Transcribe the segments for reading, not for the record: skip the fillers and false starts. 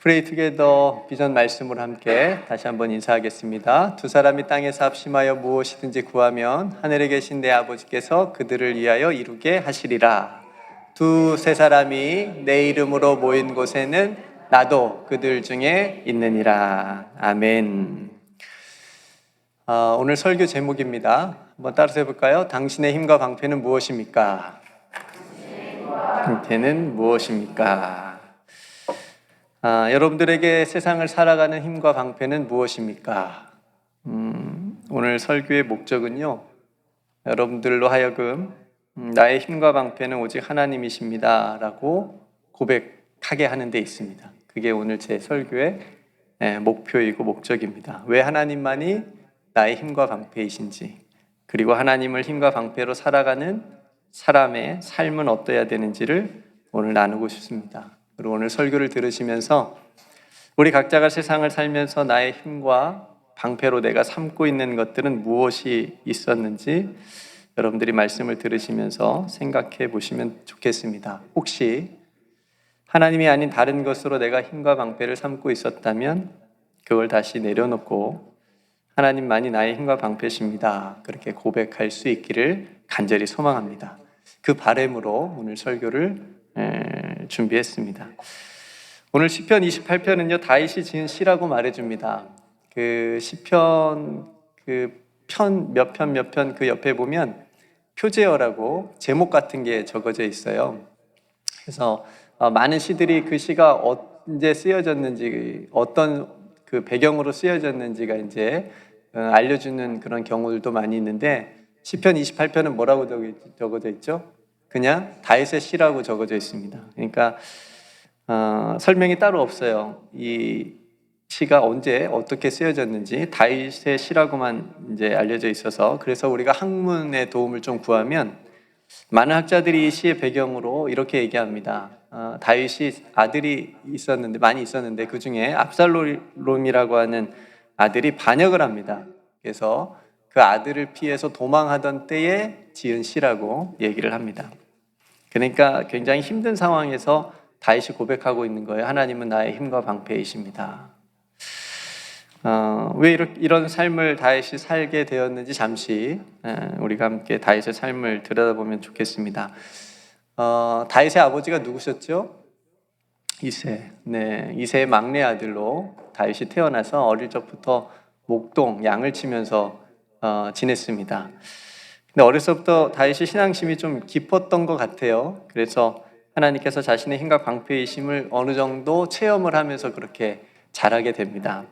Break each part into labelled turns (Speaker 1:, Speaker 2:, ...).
Speaker 1: Pray Together 비전 말씀으로 함께 다시 한번 인사하겠습니다. 두 사람이 땅에서 합심하여 무엇이든지 구하면 하늘에 계신 내 아버지께서 그들을 위하여 이루게 하시리라. 두세 사람이 내 이름으로 모인 곳에는 나도 그들 중에 있느니라. 아멘. 오늘 설교 제목입니다. 한번 따라서 해볼까요? 당신의 힘과 방패는 무엇입니까? 방패는 무엇입니까? 여러분들에게 세상을 살아가는 힘과 방패는 무엇입니까? 오늘 설교의 목적은요, 여러분들로 하여금 나의 힘과 방패는 오직 하나님이십니다 라고 고백하게 하는 데 있습니다. 그게 오늘 제 설교의 목표이고 목적입니다. 왜 하나님만이 나의 힘과 방패이신지, 그리고 하나님을 힘과 방패로 살아가는 사람의 삶은 어떠해야 되는지를 오늘 나누고 싶습니다. 그리고 오늘 설교를 들으시면서 우리 각자가 세상을 살면서 나의 힘과 방패로 내가 삼고 있는 것들은 무엇이 있었는지 여러분들이 말씀을 들으시면서 생각해 보시면 좋겠습니다. 혹시 하나님이 아닌 다른 것으로 내가 힘과 방패를 삼고 있었다면 그걸 다시 내려놓고 하나님만이 나의 힘과 방패십니다, 그렇게 고백할 수 있기를 간절히 소망합니다. 그 바람으로 오늘 설교를 준비했습니다. 오늘 시편 28편은요 다윗이 지은 시라고 말해줍니다. 그 시편 몇 편 그 옆에 보면 표제어라고 제목 같은 게 적어져 있어요. 그래서 많은 시들이 그 시가 언제 쓰여졌는지, 어떤 그 배경으로 쓰여졌는지가 이제 알려주는 그런 경우들도 많이 있는데, 시편 28편은 뭐라고 적어져 있죠? 그냥 다윗의 시라고 적어져 있습니다. 그러니까 설명이 따로 없어요. 이 시가 언제 어떻게 쓰여졌는지 다윗의 시라고만 이제 알려져 있어서, 그래서 우리가 학문의 도움을 좀 구하면 많은 학자들이 이 시의 배경으로 이렇게 얘기합니다. 다윗이 아들이 많이 있었는데 그 중에 압살롬이라고 하는 아들이 반역을 합니다. 그래서 그 아들을 피해서 도망하던 때에 지은 시라고 얘기를 합니다. 그러니까 굉장히 힘든 상황에서 다윗이 고백하고 있는 거예요. 하나님은 나의 힘과 방패이십니다. 왜 이런 삶을 다윗이 살게 되었는지 잠시 우리가 함께 다윗의 삶을 들여다보면 좋겠습니다. 다윗의 아버지가 누구셨죠? 이새. 이새의 막내 아들로 다윗이 태어나서 어릴 적부터 목동, 양을 치면서 지냈습니다. 근데 어렸을 때부터 다윗이 신앙심이 좀 깊었던 것 같아요. 그래서 하나님께서 자신의 힘과 방패이심을 어느 정도 체험을 하면서 그렇게 자라게 됩니다.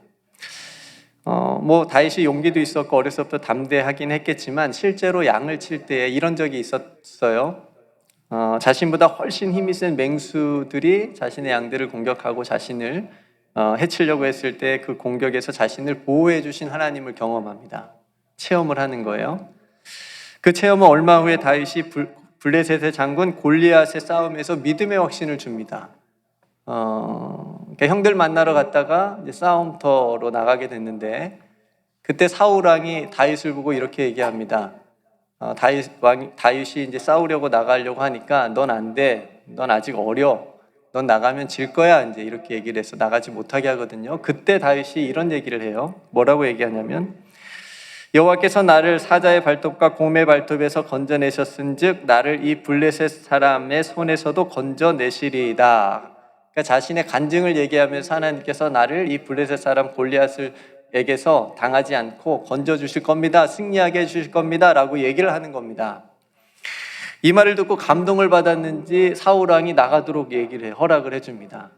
Speaker 1: 다윗이 용기도 있었고 어렸을 때부터 담대하긴 했겠지만 실제로 양을 칠 때 이런 적이 있었어요. 자신보다 훨씬 힘이 센 맹수들이 자신의 양들을 공격하고 자신을 해치려고 했을 때 그 공격에서 자신을 보호해 주신 하나님을 경험합니다. 체험을 하는 거예요. 그 체험은 얼마 후에 다윗이 블레셋의 장군 골리앗의 싸움에서 믿음의 확신을 줍니다. 형들 만나러 갔다가 이제 싸움터로 나가게 됐는데, 그때 사울 왕이 다윗을 보고 이렇게 얘기합니다. 다윗이 이제 싸우려고 나가려고 하니까 넌 안 돼, 넌 아직 어려, 넌 나가면 질 거야, 이제 이렇게 얘기를 해서 나가지 못하게 하거든요. 그때 다윗이 이런 얘기를 해요. 뭐라고 얘기하냐면, 여호와께서 나를 사자의 발톱과 곰의 발톱에서 건져내셨은즉 나를 이 블레셋 사람의 손에서도 건져내시리이다. 그러니까 자신의 간증을 얘기하면서 하나님께서 나를 이 블레셋 사람 골리앗에게서 당하지 않고 건져주실 겁니다, 승리하게 해주실 겁니다 라고 얘기를 하는 겁니다. 이 말을 듣고 감동을 받았는지 사울 왕이 나가도록 허락을 해줍니다.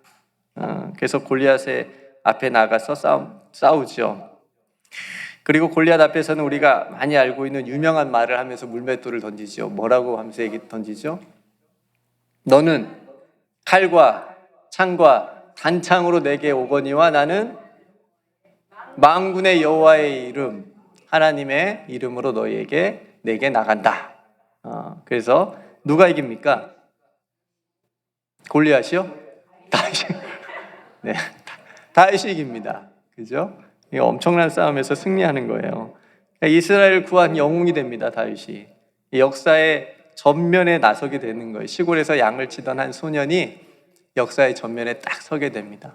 Speaker 1: 그래서 골리앗의 앞에 나가서 싸우죠. 그리고 골리앗 앞에서는 우리가 많이 알고 있는 유명한 말을 하면서 물맷돌을 던지죠. 뭐라고 하면서 던지죠? 너는 칼과 창과 단창으로 내게 오거니와 나는 만군의 여호와의 이름, 하나님의 이름으로 내게 나간다. 그래서 누가 이깁니까? 골리앗이요? 다윗이 이깁니다. 그죠? 이 엄청난 싸움에서 승리하는 거예요. 이스라엘을 구한 영웅이 됩니다, 다윗이. 역사의 전면에 나서게 되는 거예요. 시골에서 양을 치던 한 소년이 역사의 전면에 딱 서게 됩니다.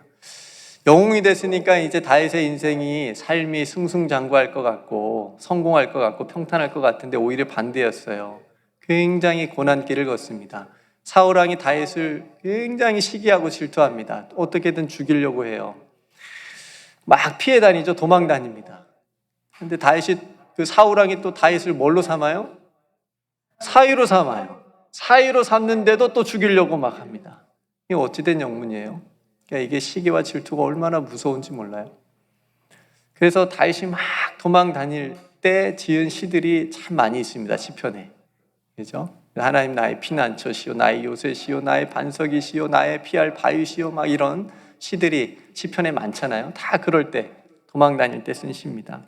Speaker 1: 영웅이 됐으니까 이제 다윗의 인생이 삶이 승승장구할 것 같고 성공할 것 같고 평탄할 것 같은데 오히려 반대였어요. 굉장히 고난길을 걷습니다. 사울 왕이 다윗을 굉장히 시기하고 질투합니다. 어떻게든 죽이려고 해요. 막 피해 다니죠. 도망 다닙니다. 근데 다윗이 그 사울 왕이 또 다윗을 뭘로 삼아요? 사위로 삼아요. 사위로 삼는데도 또 죽이려고 막 합니다. 이게 어찌된 영문이에요? 그러니까 이게 시기와 질투가 얼마나 무서운지 몰라요. 그래서 다윗이 막 도망 다닐 때 지은 시들이 참 많이 있습니다. 시편에. 그죠? 하나님 나의 피난처시오, 나의 요새시오, 나의 반석이시오, 나의 피할 바위시오, 막 이런 시들이 시편에 많잖아요. 다 그럴 때 도망 다닐 때 쓴 시입니다.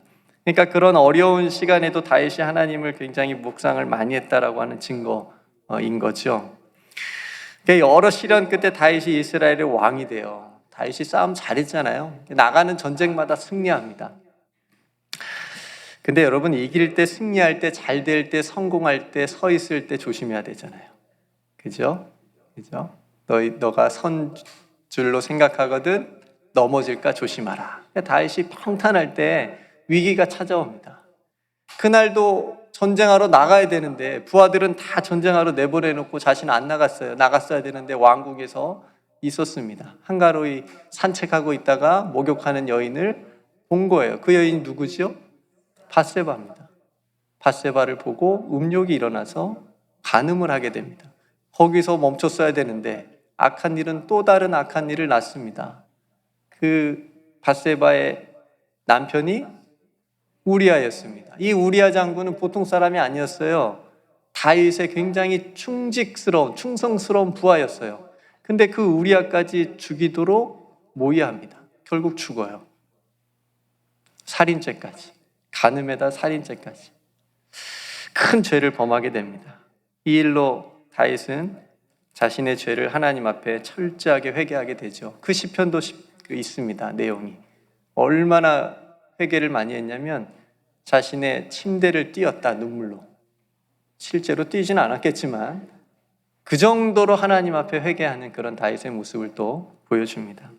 Speaker 1: 그러니까 그런 어려운 시간에도 다윗이 하나님을 굉장히 묵상을 많이 했다라고 하는 증거인 거죠. 여러 시련 끝에 다윗이 이스라엘의 왕이 돼요. 다윗이 싸움 잘했잖아요. 나가는 전쟁마다 승리합니다. 근데 여러분, 이길 때, 승리할 때, 잘 될 때, 성공할 때, 서 있을 때 조심해야 되잖아요. 그죠? 그죠? 너가 선 줄로 생각하거든 넘어질까 조심하라. 다윗이 평탄할 때 위기가 찾아옵니다. 그날도 전쟁하러 나가야 되는데 부하들은 다 전쟁하러 내보내놓고 자신은 안 나갔어요. 나갔어야 되는데 왕궁에서 있었습니다. 한가로이 산책하고 있다가 목욕하는 여인을 본 거예요. 그 여인이 누구죠? 밧세바입니다. 밧세바를 보고 음욕이 일어나서 간음을 하게 됩니다. 거기서 멈췄어야 되는데 악한 일은 또 다른 악한 일을 낳습니다. 그 밧세바의 남편이 우리아였습니다. 이 우리아 장군은 보통 사람이 아니었어요. 다윗의 굉장히 충성스러운 부하였어요. 근데 그 우리아까지 죽이도록 모의합니다. 결국 죽어요. 살인죄까지, 간음에다 살인죄까지 큰 죄를 범하게 됩니다. 이 일로 다윗은 자신의 죄를 하나님 앞에 철저하게 회개하게 되죠. 그 시편도 있습니다. 내용이 얼마나 회개를 많이 했냐면 자신의 침대를 띄었다, 눈물로. 실제로 띄지는 않았겠지만 그 정도로 하나님 앞에 회개하는 그런 다윗의 모습을 또 보여줍니다.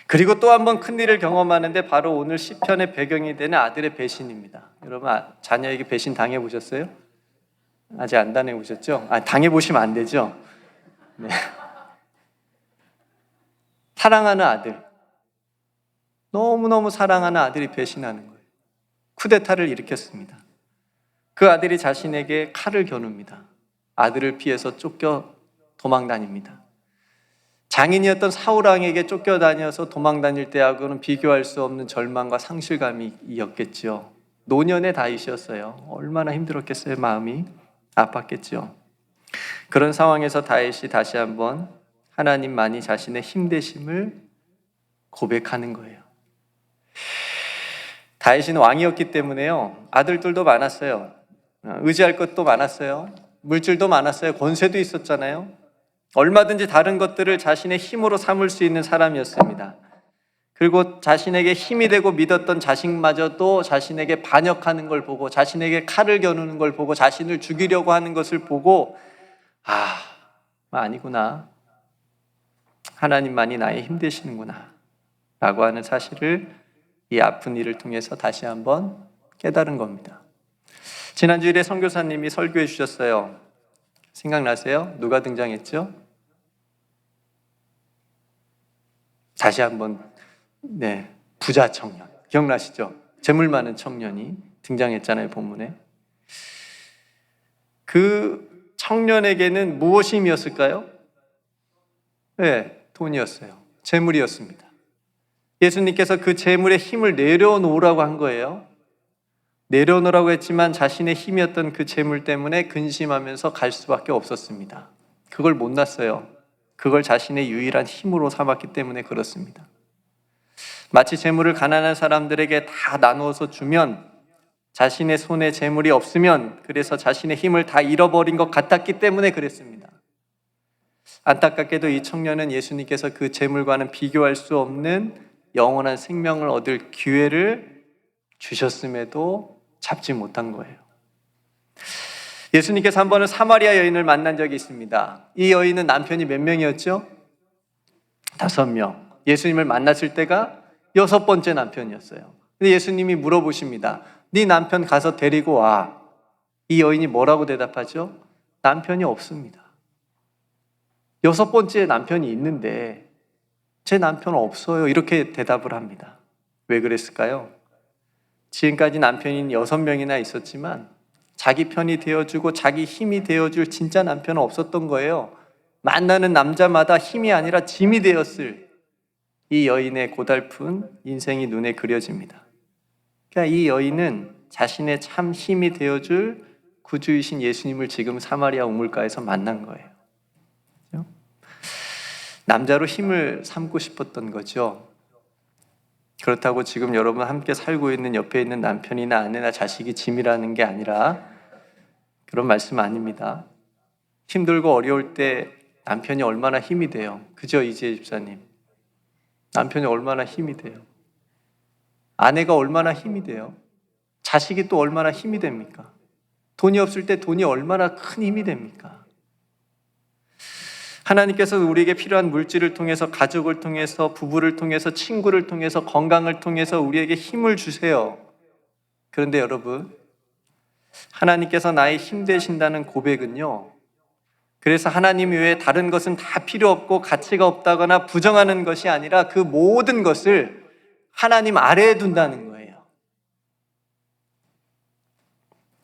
Speaker 1: 그리고 또 한 번 큰일을 경험하는데 바로 오늘 시편의 배경이 되는 아들의 배신입니다. 여러분, 자녀에게 배신 당해보셨어요? 아직 안 당해보셨죠? 당해보시면 안 되죠? 네. 사랑하는 아들, 너무너무 사랑하는 아들이 배신하는 거예요. 쿠데타를 일으켰습니다. 그 아들이 자신에게 칼을 겨눕니다. 아들을 피해서 쫓겨 도망 다닙니다. 장인이었던 사울왕에게 쫓겨다녀서 도망 다닐 때하고는 비교할 수 없는 절망과 상실감이었겠죠. 노년의 다윗이었어요. 얼마나 힘들었겠어요. 마음이 아팠겠죠. 그런 상황에서 다윗이 다시 한번 하나님만이 자신의 힘되심을 고백하는 거예요. 다윗은 왕이었기 때문에요, 아들들도 많았어요. 의지할 것도 많았어요. 물질도 많았어요. 권세도 있었잖아요. 얼마든지 다른 것들을 자신의 힘으로 삼을 수 있는 사람이었습니다. 그리고 자신에게 힘이 되고 믿었던 자식마저도 자신에게 반역하는 걸 보고, 자신에게 칼을 겨누는 걸 보고, 자신을 죽이려고 하는 것을 보고, 아니구나, 하나님만이 나의 힘 되시는구나 라고 하는 사실을 이 아픈 일을 통해서 다시 한번 깨달은 겁니다. 지난주일에 선교사님이 설교해 주셨어요. 생각나세요? 누가 등장했죠? 다시 한번, 부자 청년, 기억나시죠? 재물 많은 청년이 등장했잖아요, 본문에. 그 청년에게는 무엇이 힘이었을까요? 돈이었어요. 재물이었습니다. 예수님께서 그 재물의 힘을 내려놓으라고 한 거예요. 내려놓으라고 했지만 자신의 힘이었던 그 재물 때문에 근심하면서 갈 수밖에 없었습니다. 그걸 못 놨어요. 그걸 자신의 유일한 힘으로 삼았기 때문에 그렇습니다. 마치 재물을 가난한 사람들에게 다 나누어서 주면 자신의 손에 재물이 없으면, 그래서 자신의 힘을 다 잃어버린 것 같았기 때문에 그랬습니다. 안타깝게도 이 청년은 예수님께서 그 재물과는 비교할 수 없는 영원한 생명을 얻을 기회를 주셨음에도 잡지 못한 거예요. 예수님께서 한 번은 사마리아 여인을 만난 적이 있습니다. 이 여인은 남편이 몇 명이었죠? 5명. 예수님을 만났을 때가 6번째 남편이었어요. 근데 예수님이 물어보십니다. 네 남편 가서 데리고 와. 이 여인이 뭐라고 대답하죠? 남편이 없습니다. 6번째 남편이 있는데 제 남편 없어요. 이렇게 대답을 합니다. 왜 그랬을까요? 지금까지 남편이 6명이나 있었지만 자기 편이 되어주고 자기 힘이 되어줄 진짜 남편은 없었던 거예요. 만나는 남자마다 힘이 아니라 짐이 되었을 이 여인의 고달픈 인생이 눈에 그려집니다. 그러니까 이 여인은 자신의 참 힘이 되어줄 구주이신 예수님을 지금 사마리아 우물가에서 만난 거예요. 남자로 힘을 삼고 싶었던 거죠. 그렇다고 지금 여러분 함께 살고 있는 옆에 있는 남편이나 아내나 자식이 짐이라는 게 아니라 그런 말씀 아닙니다. 힘들고 어려울 때 남편이 얼마나 힘이 돼요. 그죠, 이재 집사님? 남편이 얼마나 힘이 돼요. 아내가 얼마나 힘이 돼요. 자식이 또 얼마나 힘이 됩니까? 돈이 없을 때 돈이 얼마나 큰 힘이 됩니까? 하나님께서 우리에게 필요한 물질을 통해서, 가족을 통해서, 부부를 통해서, 친구를 통해서, 건강을 통해서 우리에게 힘을 주세요. 그런데 여러분, 하나님께서 나의 힘 되신다는 고백은요, 그래서 하나님 외에 다른 것은 다 필요 없고 가치가 없다거나 부정하는 것이 아니라 그 모든 것을 하나님 아래에 둔다는 거예요.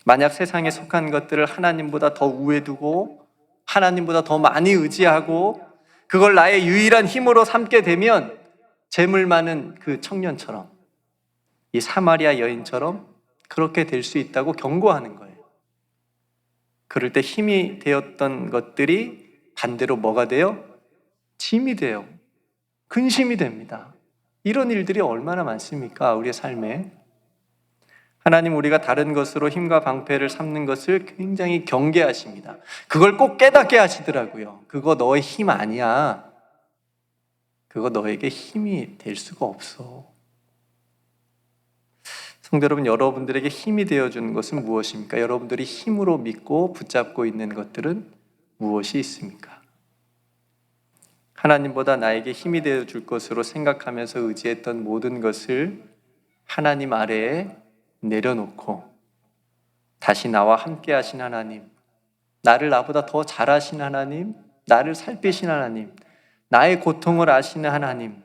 Speaker 1: 만약 세상에 속한 것들을 하나님보다 더 우에 두고 하나님보다 더 많이 의지하고 그걸 나의 유일한 힘으로 삼게 되면 재물 많은 그 청년처럼, 이 사마리아 여인처럼 그렇게 될 수 있다고 경고하는 거예요. 그럴 때 힘이 되었던 것들이 반대로 뭐가 돼요? 짐이 돼요. 근심이 됩니다. 이런 일들이 얼마나 많습니까? 우리의 삶에. 하나님, 우리가 다른 것으로 힘과 방패를 삼는 것을 굉장히 경계하십니다. 그걸 꼭 깨닫게 하시더라고요. 그거 너의 힘 아니야. 그거 너에게 힘이 될 수가 없어. 성도 여러분, 여러분들에게 힘이 되어주는 것은 무엇입니까? 여러분들이 힘으로 믿고 붙잡고 있는 것들은 무엇이 있습니까? 하나님보다 나에게 힘이 되어줄 것으로 생각하면서 의지했던 모든 것을 하나님 아래에 내려놓고 다시 나와 함께 하신 하나님, 나를 나보다 더 잘하신 하나님, 나를 살피신 하나님, 나의 고통을 아시는 하나님,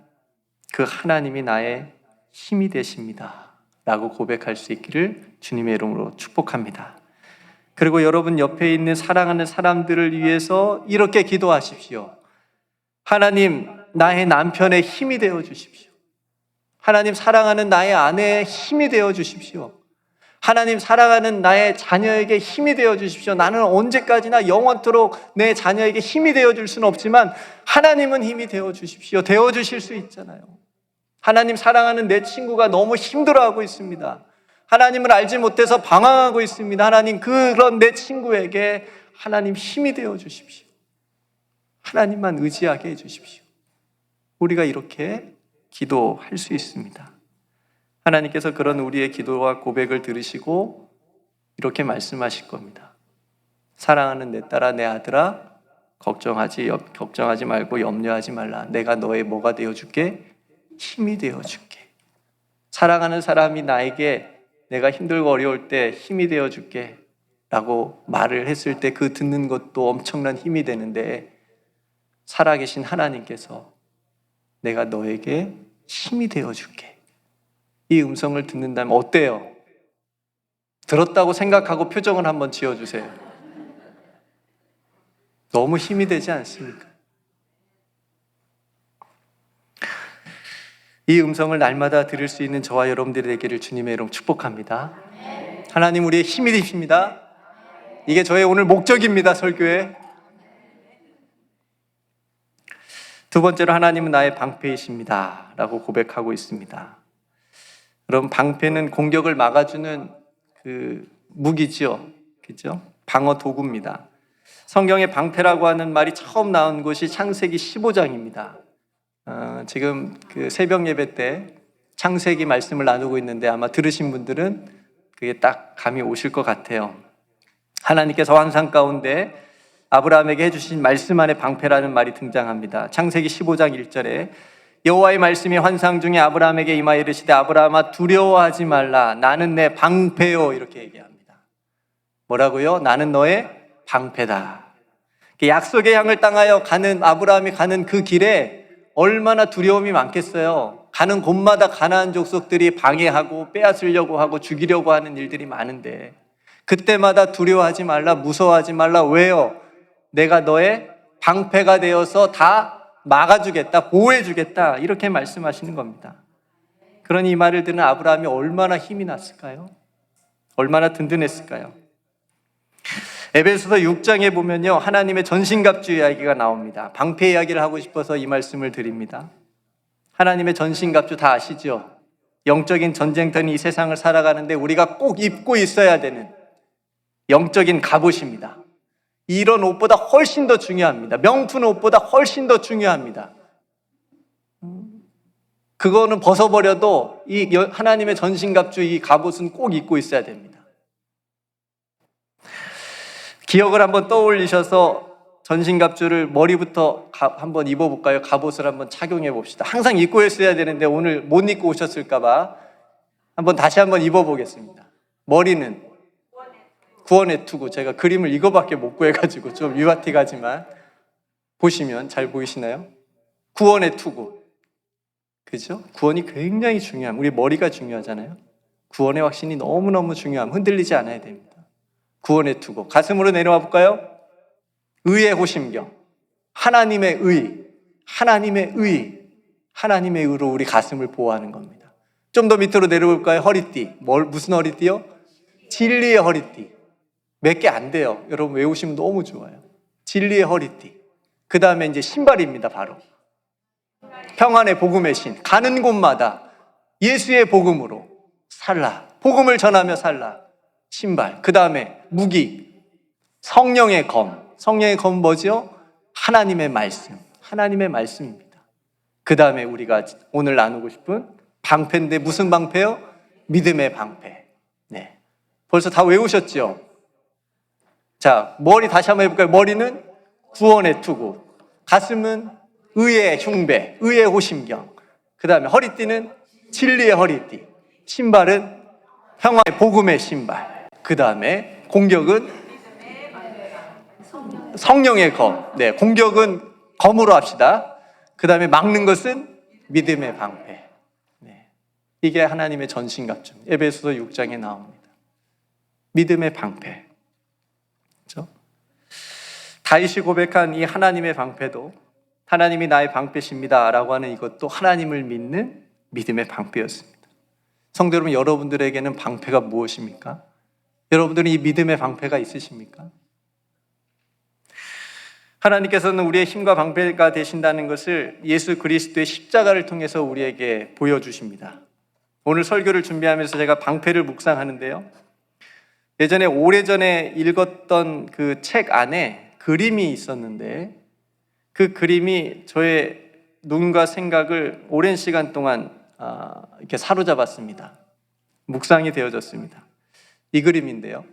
Speaker 1: 그 하나님이 나의 힘이 되십니다 라고 고백할 수 있기를 주님의 이름으로 축복합니다. 그리고 여러분 옆에 있는 사랑하는 사람들을 위해서 이렇게 기도하십시오. 하나님, 나의 남편의 힘이 되어 주십시오. 하나님, 사랑하는 나의 아내의 힘이 되어 주십시오. 하나님, 사랑하는 나의 자녀에게 힘이 되어 주십시오. 나는 언제까지나 영원토록 내 자녀에게 힘이 되어 줄 수는 없지만 하나님은 힘이 되어 주십시오. 되어 주실 수 있잖아요. 하나님, 사랑하는 내 친구가 너무 힘들어하고 있습니다. 하나님을 알지 못해서 방황하고 있습니다. 하나님, 그런 내 친구에게 하나님 힘이 되어 주십시오. 하나님만 의지하게 해 주십시오. 우리가 이렇게 기도할 수 있습니다. 하나님께서 그런 우리의 기도와 고백을 들으시고 이렇게 말씀하실 겁니다. 사랑하는 내 딸아, 내 아들아, 걱정하지 말고 염려하지 말라. 내가 너의 뭐가 되어줄게? 힘이 되어줄게. 사랑하는 사람이 나에게 내가 힘들고 어려울 때 힘이 되어줄게 라고 말을 했을 때 그 듣는 것도 엄청난 힘이 되는데, 살아계신 하나님께서 내가 너에게 힘이 되어줄게, 이 음성을 듣는다면 어때요? 들었다고 생각하고 표정을 한번 지어주세요. 너무 힘이 되지 않습니까? 이 음성을 날마다 들을 수 있는 저와 여러분들이 되기를 주님의 이름 축복합니다. 하나님, 우리의 힘이 되십니다. 이게 저의 오늘 목적입니다. 설교에. 두 번째로, 하나님은 나의 방패이십니다 라고 고백하고 있습니다. 여러분, 방패는 공격을 막아주는 그 무기죠. 그죠? 방어 도구입니다. 성경에 방패라고 하는 말이 처음 나온 곳이 창세기 15장입니다. 지금 그 새벽 예배 때 창세기 말씀을 나누고 있는데 아마 들으신 분들은 그게 딱 감이 오실 것 같아요. 하나님께서 환상 가운데 아브라함에게 해주신 말씀 안에 방패라는 말이 등장합니다. 창세기 15장 1절에 여호와의 말씀이 환상 중에 아브라함에게 임하여 이르시되 아브라함아 두려워하지 말라 나는 내 방패요 이렇게 얘기합니다. 뭐라고요? 나는 너의 방패다. 약속의 향을 땅하여 가는 아브라함이 가는 그 길에 얼마나 두려움이 많겠어요. 가는 곳마다 가나안 족속들이 방해하고 빼앗으려고 하고 죽이려고 하는 일들이 많은데 그때마다 두려워하지 말라, 무서워하지 말라. 왜요? 내가 너의 방패가 되어서 다 막아주겠다, 보호해주겠다 이렇게 말씀하시는 겁니다. 그러니 이 말을 듣는 아브라함이 얼마나 힘이 났을까요? 얼마나 든든했을까요? 에베소서 6장에 보면요 하나님의 전신갑주 이야기가 나옵니다. 방패 이야기를 하고 싶어서 이 말씀을 드립니다. 하나님의 전신갑주 다 아시죠? 영적인 전쟁터인 이 세상을 살아가는데 우리가 꼭 입고 있어야 되는 영적인 갑옷입니다. 이런 옷보다 훨씬 더 중요합니다. 명품 옷보다 훨씬 더 중요합니다. 그거는 벗어버려도 이 하나님의 전신갑주 이 갑옷은 꼭 입고 있어야 됩니다. 기억을 한번 떠올리셔서 전신갑주를 머리부터 한번 입어볼까요? 갑옷을 한번 착용해 봅시다. 항상 입고 있어야 되는데 오늘 못 입고 오셨을까봐 다시 한번 입어보겠습니다. 머리는 구원의 투구. 제가 그림을 이거밖에 못 구해가지고 좀 유아티 가지만 보시면 잘 보이시나요? 구원의 투구. 그죠? 구원이 굉장히 중요함. 우리 머리가 중요하잖아요. 구원의 확신이 너무너무 중요함. 흔들리지 않아야 됩니다. 구원의 투구. 가슴으로 내려와 볼까요? 의의 호심경. 하나님의 의. 하나님의 의. 하나님의 의로 우리 가슴을 보호하는 겁니다. 좀 더 밑으로 내려볼까요? 허리띠. 무슨 허리띠요? 진리의 허리띠. 몇 개 안 돼요. 여러분 외우시면 너무 좋아요. 진리의 허리띠. 그 다음에 이제 신발입니다. 바로 평안의 복음의 신. 가는 곳마다 예수의 복음으로 살라. 복음을 전하며 살라. 신발. 그 다음에 무기. 성령의 검. 성령의 검은 뭐죠? 하나님의 말씀. 하나님의 말씀입니다. 그 다음에 우리가 오늘 나누고 싶은 방패인데 무슨 방패요? 믿음의 방패. 네. 벌써 다 외우셨죠? 자, 머리 다시 한번 해볼까요? 머리는 구원의 투구. 가슴은 의의 흉배, 의의 호심경. 그 다음에 허리띠는 진리의 허리띠. 신발은 평화의 복음의 신발. 그 다음에 공격은 성령의 검. 네, 공격은 검으로 합시다. 그 다음에 막는 것은 믿음의 방패. 네, 이게 하나님의 전신갑주. 에베소서 6장에 나옵니다. 믿음의 방패. 그렇죠? 다윗이 고백한 이 하나님의 방패도 하나님이 나의 방패십니다 라고 하는 이것도 하나님을 믿는 믿음의 방패였습니다. 성도 여러분, 여러분들에게는 방패가 무엇입니까? 여러분들은 이 믿음의 방패가 있으십니까? 하나님께서는 우리의 힘과 방패가 되신다는 것을 예수 그리스도의 십자가를 통해서 우리에게 보여주십니다. 오늘 설교를 준비하면서 제가 방패를 묵상하는데요, 예전에 오래전에 읽었던 그 책 안에 그림이 있었는데 그 그림이 저의 눈과 생각을 오랜 시간 동안 이렇게 사로잡았습니다. 묵상이 되어졌습니다. 이 그림인데요,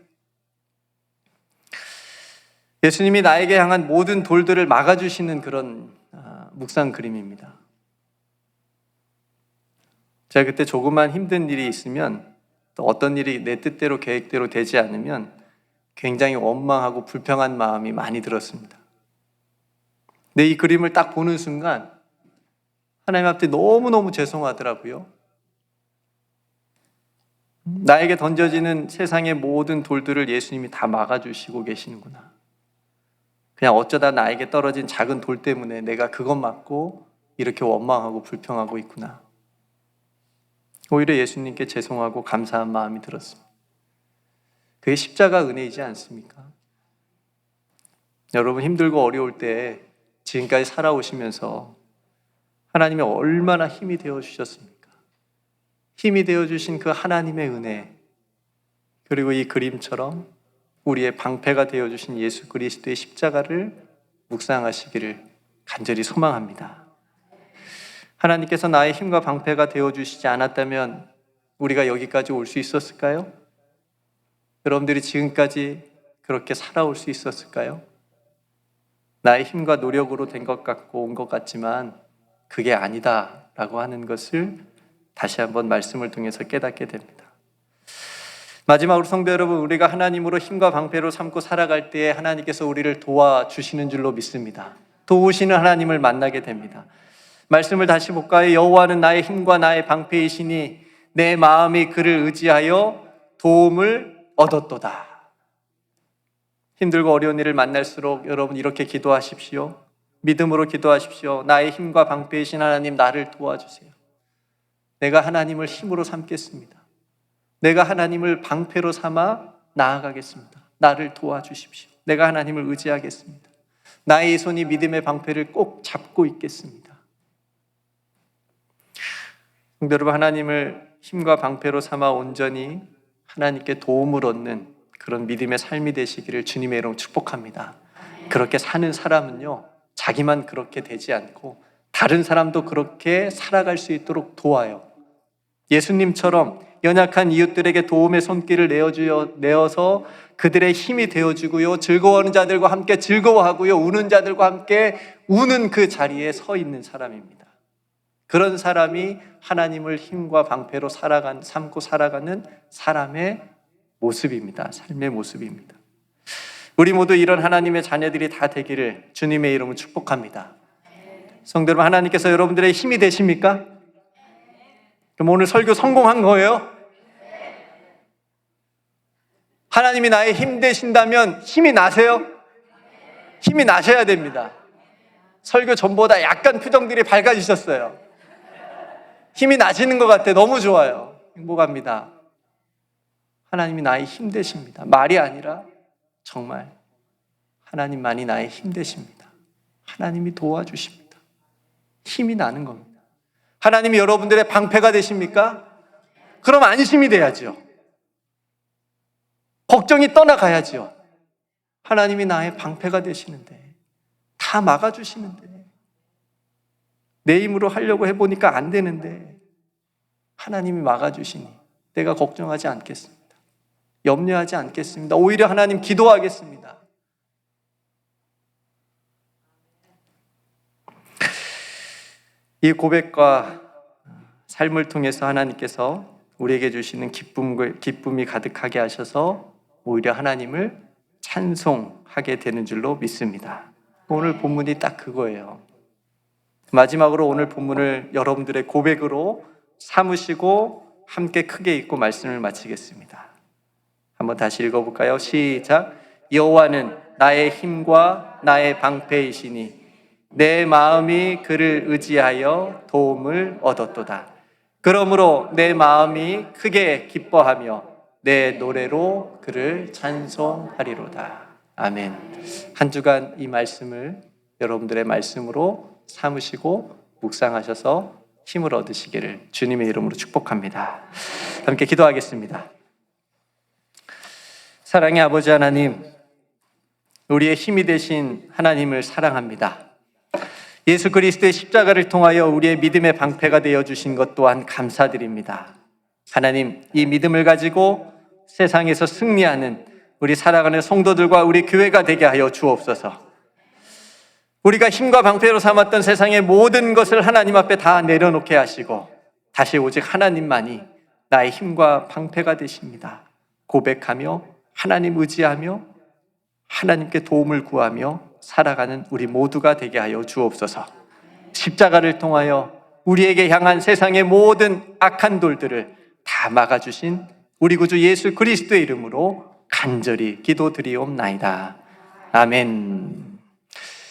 Speaker 1: 예수님이 나에게 향한 모든 돌들을 막아주시는 그런 묵상 그림입니다. 제가 그때 조그만 힘든 일이 있으면, 또 어떤 일이 내 뜻대로 계획대로 되지 않으면 굉장히 원망하고 불평한 마음이 많이 들었습니다. 근데 이 그림을 딱 보는 순간 하나님 앞에 너무너무 죄송하더라고요. 나에게 던져지는 세상의 모든 돌들을 예수님이 다 막아주시고 계시는구나. 그냥 어쩌다 나에게 떨어진 작은 돌 때문에 내가 그것 맞고 이렇게 원망하고 불평하고 있구나. 오히려 예수님께 죄송하고 감사한 마음이 들었습니다. 그게 십자가 은혜이지 않습니까? 여러분, 힘들고 어려울 때 지금까지 살아오시면서 하나님이 얼마나 힘이 되어주셨습니까? 힘이 되어주신 그 하나님의 은혜, 그리고 이 그림처럼 우리의 방패가 되어주신 예수 그리스도의 십자가를 묵상하시기를 간절히 소망합니다. 하나님께서 나의 힘과 방패가 되어주시지 않았다면 우리가 여기까지 올 수 있었을까요? 여러분들이 지금까지 그렇게 살아올 수 있었을까요? 나의 힘과 노력으로 된 것 같고 온 것 같지만 그게 아니다 라고 하는 것을 다시 한번 말씀을 통해서 깨닫게 됩니다. 마지막으로 성도 여러분, 우리가 하나님으로 힘과 방패로 삼고 살아갈 때에 하나님께서 우리를 도와주시는 줄로 믿습니다. 도우시는 하나님을 만나게 됩니다. 말씀을 다시 볼까요? 여호와는 나의 힘과 나의 방패이시니 내 마음이 그를 의지하여 도움을 얻었도다. 힘들고 어려운 일을 만날수록 여러분 이렇게 기도하십시오. 믿음으로 기도하십시오. 나의 힘과 방패이신 하나님, 나를 도와주세요. 내가 하나님을 힘으로 삼겠습니다. 내가 하나님을 방패로 삼아 나아가겠습니다. 나를 도와주십시오. 내가 하나님을 의지하겠습니다. 나의 손이 믿음의 방패를 꼭 잡고 있겠습니다. 성도 여러분, 하나님을 힘과 방패로 삼아 온전히 하나님께 도움을 얻는 그런 믿음의 삶이 되시기를 주님의 이름으로 축복합니다. 그렇게 사는 사람은요, 자기만 그렇게 되지 않고 다른 사람도 그렇게 살아갈 수 있도록 도와요. 예수님처럼 연약한 이웃들에게 도움의 손길을 내어서 그들의 힘이 되어주고요, 즐거워하는 자들과 함께 즐거워하고요, 우는 자들과 함께 우는 그 자리에 서 있는 사람입니다. 그런 사람이 하나님을 힘과 방패로 삼고 살아가는 사람의 모습입니다. 삶의 모습입니다. 우리 모두 이런 하나님의 자녀들이 다 되기를 주님의 이름으로 축복합니다. 성도 여러분, 하나님께서 여러분들의 힘이 되십니까? 그럼 오늘 설교 성공한 거예요? 하나님이 나의 힘 되신다면 힘이 나세요? 힘이 나셔야 됩니다. 설교 전보다 약간 표정들이 밝아지셨어요. 힘이 나시는 것 같아. 너무 좋아요. 행복합니다. 하나님이 나의 힘 되십니다. 말이 아니라 정말 하나님만이 나의 힘 되십니다. 하나님이 도와주십니다. 힘이 나는 겁니다. 하나님이 여러분들의 방패가 되십니까? 그럼 안심이 돼야죠. 걱정이 떠나가야죠. 하나님이 나의 방패가 되시는데, 다 막아주시는데, 내 힘으로 하려고 해보니까 안 되는데 하나님이 막아주시니 내가 걱정하지 않겠습니다. 염려하지 않겠습니다. 오히려 하나님 기도하겠습니다. 이 고백과 삶을 통해서 하나님께서 우리에게 주시는 기쁨이 가득하게 하셔서 오히려 하나님을 찬송하게 되는 줄로 믿습니다. 오늘 본문이 딱 그거예요. 마지막으로 오늘 본문을 여러분들의 고백으로 삼으시고 함께 크게 읽고 말씀을 마치겠습니다. 한번 다시 읽어볼까요? 시작. 여호와는 나의 힘과 나의 방패이시니 내 마음이 그를 의지하여 도움을 얻었도다. 그러므로 내 마음이 크게 기뻐하며 내 노래로 그를 찬송하리로다. 아멘. 한 주간 이 말씀을 여러분들의 말씀으로 삼으시고 묵상하셔서 힘을 얻으시기를 주님의 이름으로 축복합니다. 함께 기도하겠습니다. 사랑의 아버지 하나님, 우리의 힘이 되신 하나님을 사랑합니다. 예수 그리스도의 십자가를 통하여 우리의 믿음의 방패가 되어주신 것 또한 감사드립니다. 하나님, 이 믿음을 가지고 세상에서 승리하는 우리 살아가는 성도들과 우리 교회가 되게 하여 주옵소서. 우리가 힘과 방패로 삼았던 세상의 모든 것을 하나님 앞에 다 내려놓게 하시고 다시 오직 하나님만이 나의 힘과 방패가 되십니다. 고백하며 하나님 의지하며 하나님께 도움을 구하며 살아가는 우리 모두가 되게 하여 주옵소서. 십자가를 통하여 우리에게 향한 세상의 모든 악한 돌들을 다 막아주신 우리 구주 예수 그리스도의 이름으로 간절히 기도드리옵나이다. 아멘.